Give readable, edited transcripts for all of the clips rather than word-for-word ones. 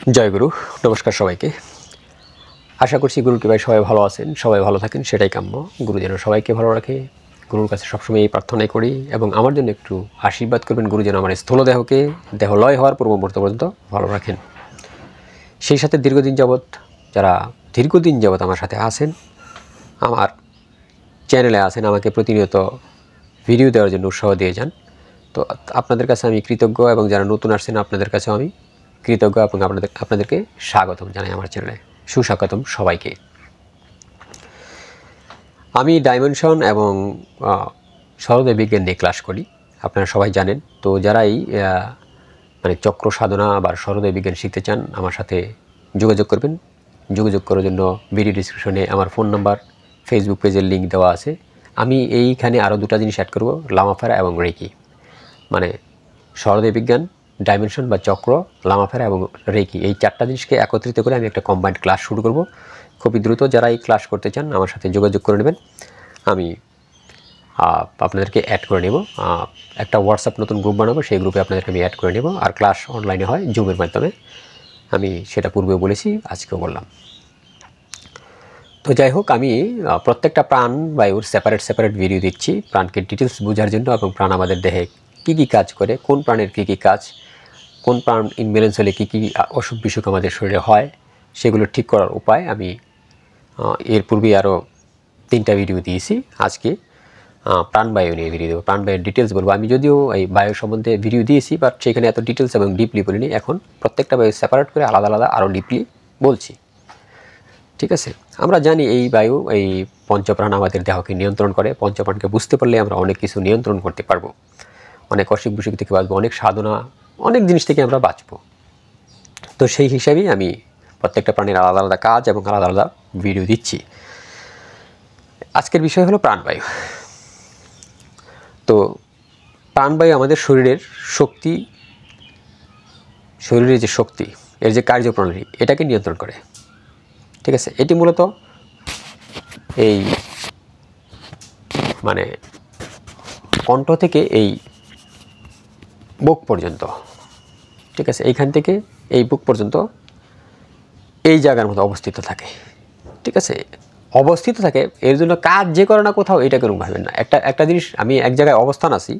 জয় গুরু। নমস্কার সবাইকে। আশা করছি গুরুর কৃপায় সবাই ভালো আছেন, সবাই ভালো থাকেন, সেটাই কাম্য। গুরু যেন সবাইকে ভালো রাখে, গুরুর কাছে সবসময় এই প্রার্থনাই করি। এবং আমার জন্য একটু আশীর্বাদ করবেন, গুরু যেন আমার স্থূলদেহকে দেহলয় হওয়ার পূর্ব মুহূর্ত পর্যন্ত ভালো রাখেন। সেই সাথে দীর্ঘদিন যাবৎ আমার সাথে আছেন, আমার চ্যানেলে আছেন, আমাকে প্রতিনিয়ত ভিডিও দেওয়ার জন্য উৎসাহ দিয়ে যান, তো আপনাদের কাছে আমি কৃতজ্ঞ। এবং যারা নতুন আসছেন আপনাদের কাছেও আমি কৃতজ্ঞ এবং আপনাদেরকে স্বাগতম জানাই আমার চ্যানেলে। সুস্বাগতম সবাইকে। আমি ডাইমেনশন এবং সরোদয় বিজ্ঞান নিয়ে ক্লাস করি, আপনারা সবাই জানেন। তো যারাই চক্র সাধনা বা সরোদয় বিজ্ঞান শিখতে চান আমার সাথে যোগাযোগ করবেন। যোগাযোগ করার জন্য ভিডিও ডিসক্রিপশনে আমার ফোন নাম্বার, ফেসবুক পেজের লিঙ্ক দেওয়া আছে। আমি এইখানে আরও দুটো জিনিস অ্যাড করব, লামাফেরা এবং রেকি। সরোদয় বিজ্ঞান, ডাইমেনশন বা চক্র, লামাফেরা এবং রেকি, এই চারটা জিনিসকে একত্রিত করে আমি একটা কম্বাইন্ড ক্লাস শুরু করব খুবই দ্রুত। যারা এই ক্লাস করতে চান আমার সাথে যোগাযোগ করে নেবেন, আমি আপনাদেরকে অ্যাড করে নেব। একটা হোয়াটসঅ্যাপ নতুন গ্রুপ বানাবো, সেই গ্রুপে আপনাদেরকে আমি অ্যাড করে নেব। আর ক্লাস অনলাইনে হয় জুমের মাধ্যমে, আমি সেটা পূর্বেও বলেছি, আজকেও বললাম। তো যাই হোক, আমি প্রত্যেকটা প্রাণ বায়ুর সেপারেট ভিডিও দিচ্ছি প্রাণকে ডিটেলস বোঝার জন্য, এবং প্রাণ আমাদের দেহে কী কী কাজ করে, কোন প্রাণের কী কী কাজ, কোন প্রাণ ইনব্যালেন্স হলে কী কী অসুখ বিসুখ আমাদের শরীরে হয়, সেগুলো ঠিক করার উপায় আমি এর পূর্বেই আরও 3টা ভিডিও দিয়েছি। আজকে প্রাণবায়ু নিয়ে ভিডিও দেবো, প্রাণবায়ুর ডিটেলস বলবো। আমি যদিও এই বায়ু সম্বন্ধে ভিডিও দিয়েছি, বাট সেখানে এত ডিটেলস এবং ডিপলি বলিনি। এখন প্রত্যেকটা বায়ু সেপারেট করে আলাদা আলাদা আরও ডিপলি বলছি, ঠিক আছে? আমরা জানি এই বায়ু, এই পঞ্চপ্রাণ আমাদের দেহকে নিয়ন্ত্রণ করে। পঞ্চপ্রাণকে বুঝতে পারলে আমরা অনেক কিছু নিয়ন্ত্রণ করতে পারবো, অনেক অসুখ বিসুখ থেকে বাঁচবো, অনেক সাধনা, অনেক জিনিস থেকে আমরা বাঁচবো। তো সেই হিসাবেই আমি প্রত্যেকটা প্রাণীর আলাদা আলাদা কাজ এবং আলাদা আলাদা ভিডিও দিচ্ছি। আজকের বিষয় হলো প্রাণবায়ু। তো প্রাণবায়ু আমাদের শরীরের শক্তি, শরীরের যে শক্তি, এর যে কার্যপ্রণালী, এটাকে নিয়ন্ত্রণ করে, ঠিক আছে? এটি মূলত এই কণ্ঠ থেকে এই বুক পর্যন্ত, ঠিক আছে? এইখান থেকে এই বুক পর্যন্ত এই জায়গার মধ্যে অবস্থিত থাকে, ঠিক আছে? অবস্থিত থাকে, এর জন্য কাজ যে করে না কোথাও, এটা কেন ভাবেন না। একটা জিনিস, আমি এক জায়গায় অবস্থান আছি,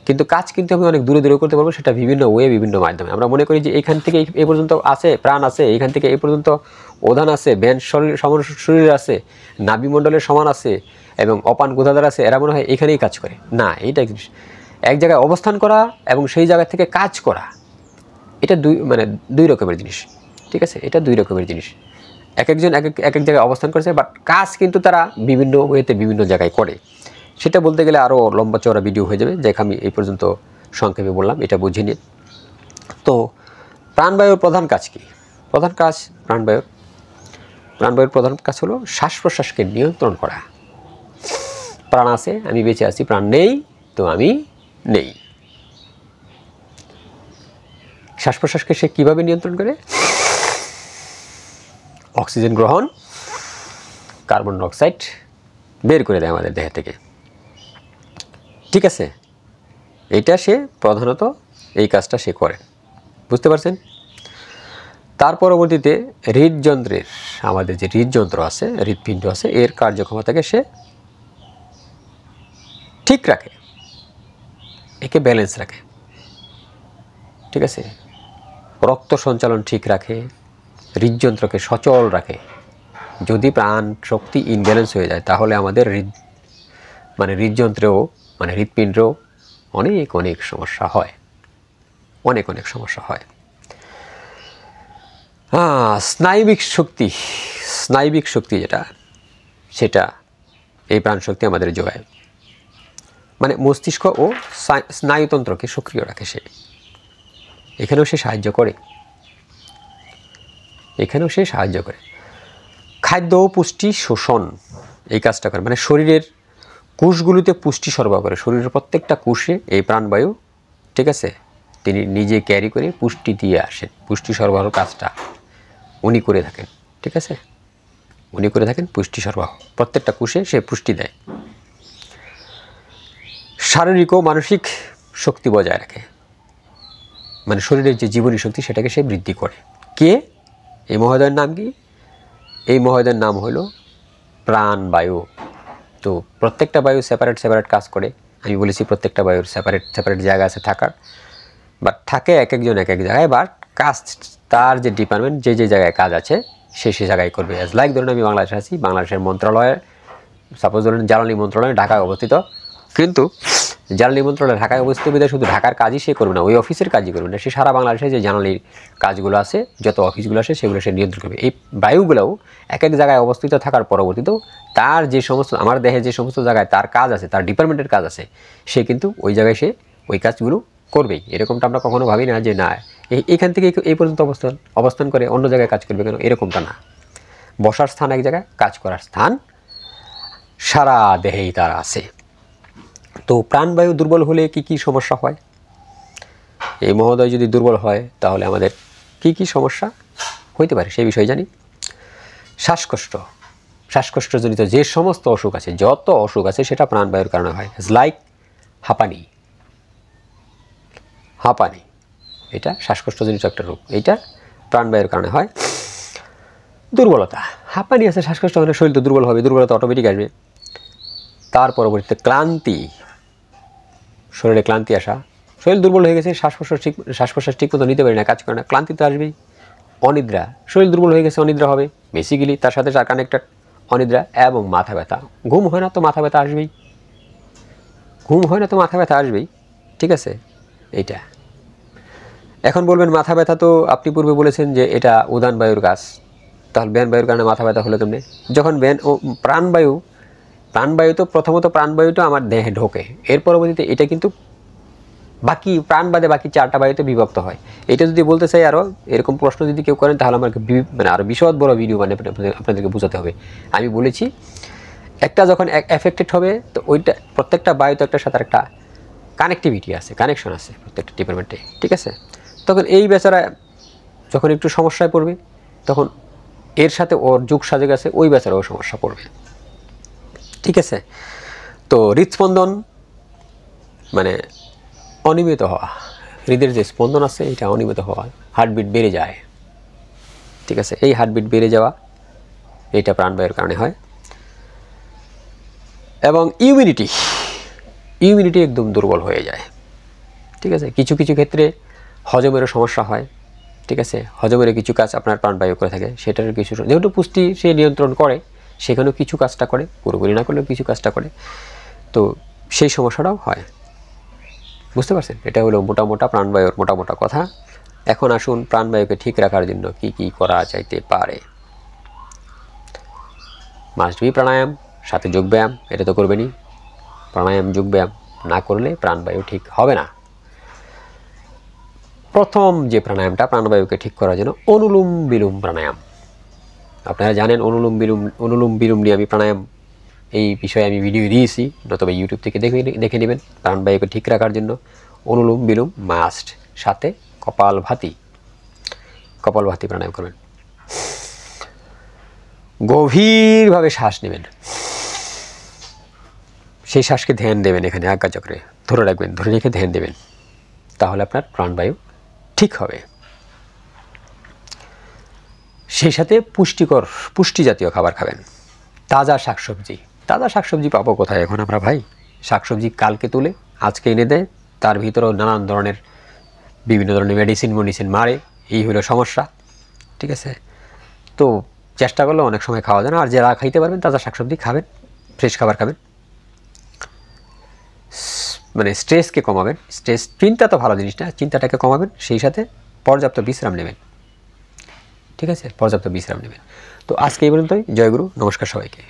কিন্তু কাজ কিন্তু আমি অনেক দূরে দূরে করতে পারবো, সেটা বিভিন্ন ওয়ে, বিভিন্ন মাধ্যমে। আমরা মনে করি যে এইখান থেকে এই পর্যন্ত আছে প্রাণ আছে, এইখান থেকে এই পর্যন্ত ওধান আছে, ব্যান শরীর আছে, নাভিমণ্ডলের সমান আছে, এবং অপান গোদাদার আছে, এরা মনে হয় এখানেই কাজ করে। না, এইটা জিনিস, এক জায়গায় অবস্থান করা এবং সেই জায়গা থেকে কাজ করা, এটা দুই রকমের জিনিস, ঠিক আছে? এটা দুই রকমের জিনিস। এক একজন এক এক জায়গায় অবস্থান করেছে, বাট কাজ কিন্তু তারা বিভিন্ন ওয়েতে বিভিন্ন জায়গায় করে। সেটা বলতে গেলে আরও লম্বা চওড়া ভিডিও হয়ে যাবে, যাকে আমি এই পর্যন্ত সংক্ষেপে বললাম, এটা বুঝে নিন। তো প্রাণবায়ুর প্রধান কাজ কী? প্রধান কাজ প্রাণবায়ুর প্রধান কাজ হলো শ্বাস প্রশ্বাসকে নিয়ন্ত্রণ করা। প্রাণ আছে, আমি বেঁচে আছি, প্রাণ নেই তো আমি নেই। শ্বাস প্রশ্বাসকে সে কীভাবে নিয়ন্ত্রণ করে? অক্সিজেন গ্রহণ, কার্বন ডাইঅক্সাইড বের করে দেয় আমাদের দেহ থেকে, ঠিক আছে? এইটা সে প্রধানত এই কাজটা সে করে, বুঝতে পারছেন? তার পরবর্তীতে হৃদযন্ত্রের, আমাদের যে হৃদযন্ত্র আছে, হৃদপিণ্ড আছে, এর কার্যক্ষমতাকে সে ঠিক রাখে, একে ব্যালেন্স রাখে, ঠিক আছে? রক্ত সঞ্চালন ঠিক রাখে, হৃদযন্ত্রকে সচল রাখে। যদি প্রাণ শক্তি ইনব্যালেন্স হয়ে যায়, তাহলে আমাদের হৃদযন্ত্রেও, হৃদপিণ্ডেও অনেক সমস্যা হয়, অনেক সমস্যা হয়। স্নায়বিক শক্তি যেটা, সেটা এই প্রাণ শক্তি আমাদের যোগায়, মস্তিষ্ক ও স্নায়ুতন্ত্রকে সক্রিয় রাখে। সে এখানেও সে সাহায্য করে, খাদ্য ও পুষ্টি শোষণ, এই কাজটা করে, শরীরের কোষগুলোতে পুষ্টি সরবরাহ করে। শরীরের প্রত্যেকটা কোষে এই প্রাণবায়ু, ঠিক আছে, তিনি নিজে ক্যারি করে পুষ্টি দিয়ে আসেন। পুষ্টি সরবরাহ কাজটা উনি করে থাকেন, ঠিক আছে? উনি করে থাকেন পুষ্টি সরবরাহ, প্রত্যেকটা কোষে সে পুষ্টি দেয়। শারীরিক ও মানসিক শক্তি বজায় রাখে, শরীরের যে জীবনী শক্তি, সেটাকে সে বৃদ্ধি করে। কে? এই মহোদয়ের নাম কি? এই মহোদয়ের নাম হলো প্রাণবায়ু। তো প্রত্যেকটা বায়ু সেপারেট সেপারেট কাজ করে। আমি বলেছি প্রত্যেকটা বায়ুর সেপারেট সেপারেট জায়গা আছে থাকার, বাট থাকে এক একজন এক এক জায়গায়, বাট কাজ তার যে ডিপার্টমেন্ট যে যে জায়গায় কাজ আছে সে জায়গায় করবে। অ্যাজ লাইক ধরুন আমি বাংলাদেশে আছি, বাংলাদেশের মন্ত্রণালয়ে, সাপোজ ধরুন জ্বালানি মন্ত্রণালয় ঢাকায় অবস্থিত, কিন্তু জ্বালানি মন্ত্রণালয় ঢাকায় অবস্থিত বিধায় শুধু ঢাকার কাজই সে করবে না, ওই অফিসের কাজই করবে না, সে সারা বাংলাদেশে যে জ্বালানির কাজগুলো আছে, যত অফিসগুলো আছে সেগুলো সে নিয়ন্ত্রণ করবে। এই বায়ুগুলোও এক এক জায়গায় অবস্থিত থাকার পরবর্তীতেও তার যে সমস্ত আমার দেহে যে সমস্ত জায়গায় তার কাজ আছে, তার ডিপার্টমেন্টের কাজ আছে, সে কিন্তু ওই জায়গায় সে ওই কাজগুলো করবেই। এরকমটা আমরা কখনো ভাবি না যে না এইখান থেকে এই পর্যন্ত অবস্থান করে অন্য জায়গায় কাজ করবে কেন, এরকমটা না। বসার স্থান এক জায়গায়, কাজ করার স্থান সারা দেহেই তার আছে। তো প্রাণবায়ু দুর্বল হলে কি কি সমস্যা হয়? এই মহোদয় যদি দুর্বল হয় তাহলে আমাদের কি কি সমস্যা হইতে পারে সেই বিষয়ে জানি। শ্বাসকষ্ট, শ্বাসকষ্টজনিত যে সমস্ত অসুখ আছে, যত অসুখ আছে সেটা প্রাণবায়ুর কারণে হয়। লাইক হাঁপানি, হাঁপানি এটা শ্বাসকষ্টজনিত একটা রোগ, এইটা প্রাণবায়ুর কারণে হয়। দুর্বলতা, হাঁপানি আছে, শ্বাসকষ্ট হলে শরীর তো দুর্বল হবে, দুর্বলতা অটোমেটিক আসবে। তার পরবর্তীতে ক্লান্তি, শরীরে ক্লান্তি আসা, শরীর দুর্বল হয়ে গেছে, শ্বাস প্রশ্বাস ঠিক মতো নিতে পারি না, কাজ করে না, ক্লান্তি তো আসবেই। অনিদ্রা, শরীর দুর্বল হয়ে গেছে, অনিদ্রা হবে বেসিক্যালি, তার সাথে কানেক্টেড অনিদ্রা। এবং মাথা ব্যথা, ঘুম হয় না তো মাথা ব্যথা আসবেই, ঘুম হয় না তো মাথা ব্যথা আসবেই, ঠিক আছে। এইটা এখন বলবেন মাথা ব্যথা তো আপনি পূর্বে বলেছেন যে এটা উদান বায়ুর কাজ, তাহলে ব্যান বায়ুর কারণে মাথা ব্যথা হলো কেমনে? যখন ব্যান ও প্রাণবায়ু, প্রাণবায়ু তো প্রথমত প্রাণবায়ুটা আমার দেহে ঢোকে, এর পরবর্তীতে এটা কিন্তু বাকি প্রাণ বাদে বাকি 4টা বায়ুতে বিভক্ত হয়। এটা যদি বলতে চাই আরও এরকম প্রশ্ন যদি কেউ করেন তাহলে আমাকে মানে আরও বিশদ বড় ভিডিও মানে আপনাদেরকে বোঝাতে হবে। আমি বলেছি একটা যখন এফেক্টেড হবে তো ওইটা প্রত্যেকটা বায়ু তো একটার সাথে একটা কানেক্টিভিটি আছে, কানেকশন আছে প্রত্যেকটা ডিপার্টমেন্টে, ঠিক আছে। তখন এই বেচারা যখন একটু সমস্যায় পড়বে তখন এর সাথে ওর যোগ সাজে গেছে, ওই বেচারাও সমস্যা পড়বে, ঠিক আছে। তো হৃদস্পন্দন মানে অনিয়মিত হওয়া, হৃদের যে স্পন্দন আছে এটা অনিয়মিত হওয়া, হার্টবিট বেড়ে যায়, ঠিক আছে। এই হার্টবিট বেড়ে যাওয়া এটা প্রাণবায়ুর কারণে হয়। এবং ইমিউনিটি একদম দুর্বল হয়ে যায়, ঠিক আছে। কিছু কিছু ক্ষেত্রে হজমেরও সমস্যা হয়, ঠিক আছে। হজমের কিছু কাজ আপনার প্রাণবায়ু করে থাকে, সেটার কিছু যেহেতু পুষ্টি সে নিয়ন্ত্রণ করে, সেখানেও কিছু কাজটা করে, পুরোপুরি না করলেও কিছু কাজটা করে, তো সেই সমস্যাটাও হয়, বুঝতে পারছেন। এটা হলো মোটা প্রাণবায়ুর মোটা কথা। এখন আসুন প্রাণবায়ুকে ঠিক রাখার জন্য কি কি করা যাইতে পারে। মাস্ট বি প্রাণায়াম, সাথে যোগব্যায়াম, এটা তো করবেনই। প্রাণায়াম যোগব্যায়াম না করলে প্রাণবায়ু ঠিক হবে না। প্রথম যে প্রাণায়ামটা প্রাণবায়ুকে ঠিক করার জন্য অনুলোম বিলোম প্রাণায়াম। আপনারা জানেন অনুলোম বিলোম নিয়ে আমি প্রাণায়াম এই বিষয়ে আমি ভিডিও দিয়েছি, নতুবা ইউটিউব থেকে দেখে নেবেন। প্রাণবায়ুকে ঠিক রাখার জন্য অনুলোম বিলোম মাস্ট, সাথে কপালভাতি প্রাণায়াম করবেন। গভীরভাবে শ্বাস নেবেন, সেই শ্বাসকে ধ্যান দেবেন, এখানে আজ্ঞাচক্রে ধরে রাখবেন, ধরে রেখে ধ্যান দেবেন, তাহলে আপনার প্রাণবায়ু ঠিক হবে। সেই সাথে পুষ্টি জাতীয় খাবার খাবেন। তাজা শাকসবজি পাবো কোথায় এখন আমরা ভাই? শাকসবজি কালকে তুলে আজকে এনে দেয়, তার ভিতরেও নানান ধরনের বিভিন্ন ধরনের মেডিসিন মারে, এই হলো সমস্যা, ঠিক আছে। তো চেষ্টা করলে অনেক সময় খাওয়া যায় না। আর যারা খাইতে পারবেন তাজা শাকসবজি খাবেন, ফ্রেশ খাবার খাবেন। মানে স্ট্রেসকে কমাবেন, চিন্তা তো ভালো জিনিস না, চিন্তাটাকে কমাবেন, সেই সাথে পর্যাপ্ত বিশ্রাম নেবেন, ঠিক আছে, পর্যাপ্ত বিশ্রাম নেবেন। তো আজকে এই পর্যন্তই। জয়গুরু, নমস্কার সবাইকে।